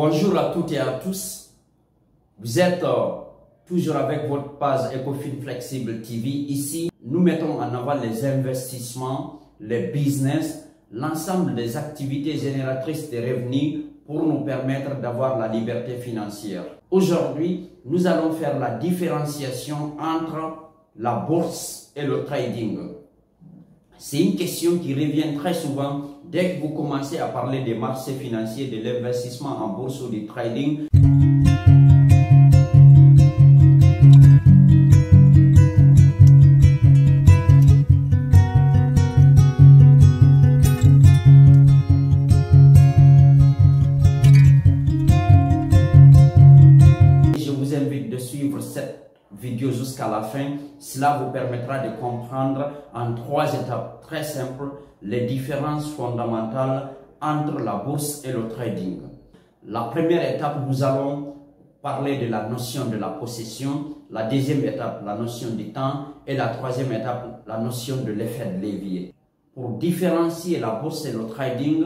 Bonjour à toutes et à tous. Vous êtes toujours avec votre page Ecofin Flexible TV. Ici, nous mettons en avant les investissements, les business, l'ensemble des activités génératrices de revenus pour nous permettre d'avoir la liberté financière. Aujourd'hui, nous allons faire la différenciation entre la bourse et le trading. C'est une question qui revient très souvent dès que vous commencez à parler des marchés financiers, de l'investissement en bourse ou du trading. Je vous invite de suivre cette vidéo jusqu'à la fin. Cela vous permettra de comprendre en 3 étapes très simples les différences fondamentales entre la bourse et le trading. La première étape, nous allons parler de la notion de la possession. La deuxième étape, la notion du temps. Et la troisième étape, la notion de l'effet de levier. Pour différencier la bourse et le trading,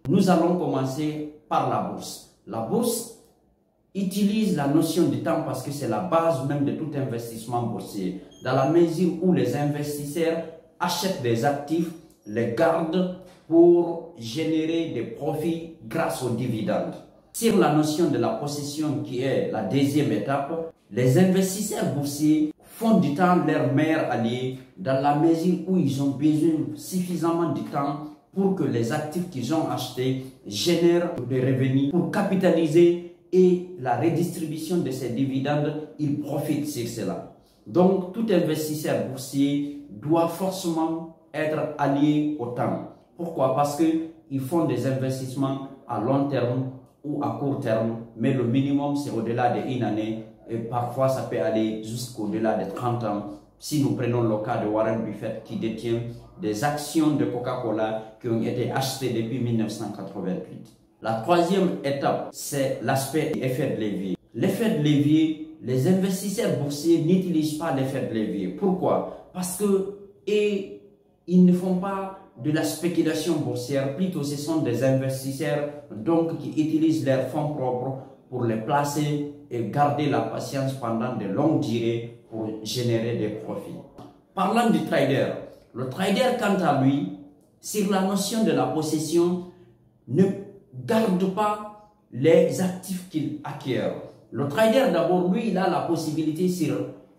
nous allons commencer par la bourse. La bourse utilise la notion du temps parce que c'est la base même de tout investissement boursier. Dans la mesure où les investisseurs achètent des actifs, les gardent pour générer des profits grâce aux dividendes. Sur la notion de la possession qui est la deuxième étape, les investisseurs boursiers font du temps leur meilleur allié dans la mesure où ils ont besoin suffisamment de temps pour que les actifs qu'ils ont achetés génèrent des revenus pour capitaliser et la redistribution de ces dividendes, ils profitent sur cela. Donc, tout investisseur boursier doit forcément être allié au temps. Pourquoi? Parce qu'ils font des investissements à long terme ou à court terme, mais le minimum c'est au-delà d'une année et parfois ça peut aller jusqu'au-delà de 30 ans. Si nous prenons le cas de Warren Buffett qui détient des actions de Coca-Cola qui ont été achetées depuis 1988. La troisième étape, c'est l'aspect effet de levier. L'effet de levier, les investisseurs boursiers n'utilisent pas l'effet de levier. Pourquoi? Parce que ils ne font pas de la spéculation boursière, plutôt ce sont des investisseurs donc qui utilisent leurs fonds propres pour les placer et garder la patience pendant de longues durées pour générer des profits. Parlant du trader, le trader quant à lui, sur la notion de la possession, ne garde pas les actifs qu'il acquiert. Le trader d'abord, lui, il a la possibilité sur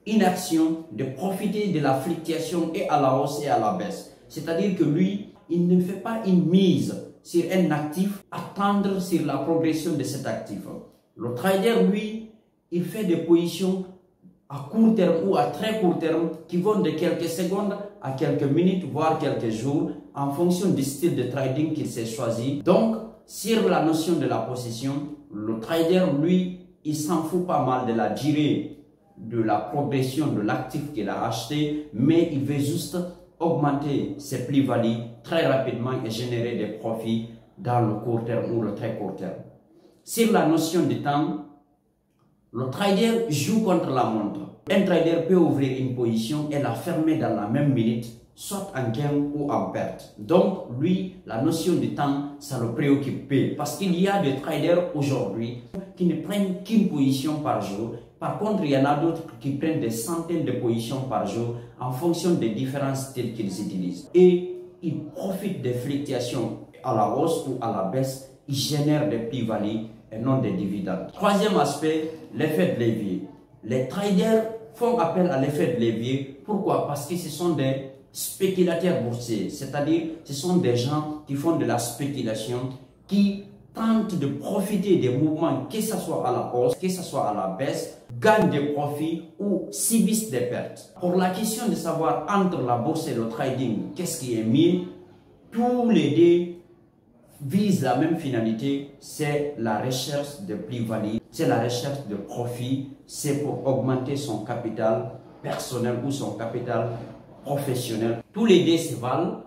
une action de profiter de la fluctuation et à la hausse et à la baisse. C'est-à-dire que lui, il ne fait pas une mise sur un actif, attendre sur la progression de cet actif. Le trader, lui, il fait des positions à court terme ou à très court terme qui vont de quelques secondes à quelques minutes, voire quelques jours, en fonction du style de trading qu'il s'est choisi. Donc, sur la notion de la possession, le trader, lui, il s'en fout pas mal de la durée de la progression de l'actif qu'il a acheté, mais il veut juste augmenter ses plus-values très rapidement et générer des profits dans le court terme ou le très court terme. Sur la notion du temps, le trader joue contre la montre. Un trader peut ouvrir une position et la fermer dans la même minute, soit en gain ou en perte. Donc, lui, la notion du temps, ça le préoccupe peu. Parce qu'il y a des traders aujourd'hui qui ne prennent qu'une position par jour. Par contre, il y en a d'autres qui prennent des centaines de positions par jour en fonction des différents styles qu'ils utilisent. Et ils profitent des fluctuations à la hausse ou à la baisse. Ils génèrent des plus-values et non des dividendes. Troisième aspect, l'effet de levier. Les traders font appel à l'effet de levier. Pourquoi? Parce que ce sont des spéculateurs boursiers, c'est-à-dire ce sont des gens qui font de la spéculation, qui tentent de profiter des mouvements, que ce soit à la hausse, que ce soit à la baisse, gagnent des profits ou subissent des pertes. Pour la question de savoir entre la bourse et le trading, qu'est-ce qui est mieux, tous les deux visent la même finalité, c'est la recherche de plus-value, c'est la recherche de profit, c'est pour augmenter son capital personnel ou son capital professionnel. Tous les deux se valent,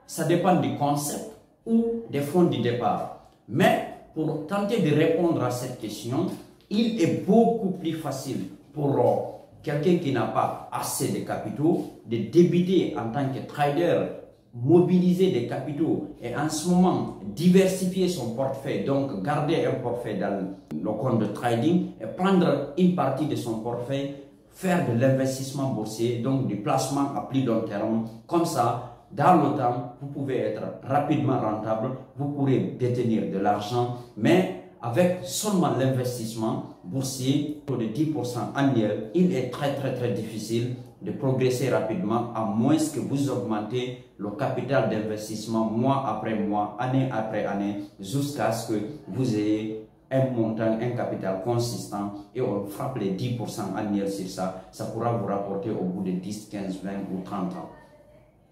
ça dépend du concept ou des fonds du départ. Mais pour tenter de répondre à cette question, il est beaucoup plus facile pour quelqu'un qui n'a pas assez de capitaux de débuter en tant que trader mobiliser des capitaux et en ce moment diversifier son portefeuille, donc garder un portefeuille dans le compte de trading et prendre une partie de son portefeuille, faire de l'investissement boursier, donc du placement à plus long terme. Comme ça, dans le temps, vous pouvez être rapidement rentable, vous pourrez détenir de l'argent, mais avec seulement l'investissement boursier de 10% annuel, il est très difficile de progresser rapidement à moins que vous augmentez le capital d'investissement mois après mois, année après année, jusqu'à ce que vous ayez un montant, un capital consistant et on frappe les 10% annuels sur ça. Ça pourra vous rapporter au bout de 10, 15, 20 ou 30 ans.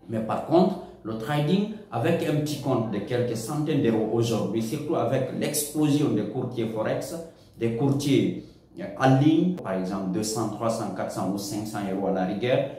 Mais par contre, le trading, avec un petit compte de quelques centaines d'euros aujourd'hui, surtout avec l'explosion des courtiers Forex, des courtiers en ligne, par exemple 200, 300, 400 ou 500 euros à la rigueur,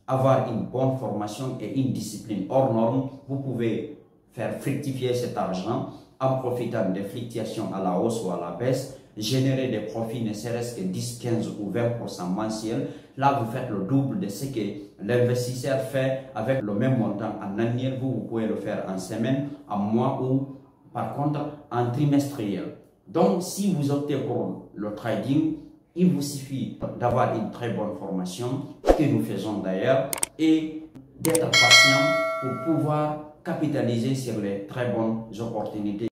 avoir une bonne formation et une discipline hors norme, vous pouvez faire fructifier cet argent en profitant des fluctuations à la hausse ou à la baisse, générer des profits ne serait-ce que 10, 15 ou 20% mensuels. Là, vous faites le double de ce que l'investisseur fait avec le même montant en annuel. Vous pouvez le faire en semaine, en mois ou par contre en trimestriel. Donc, si vous optez pour le trading, il vous suffit d'avoir une très bonne formation, que nous faisons d'ailleurs, et d'être patient pour pouvoir capitaliser sur les très bonnes opportunités.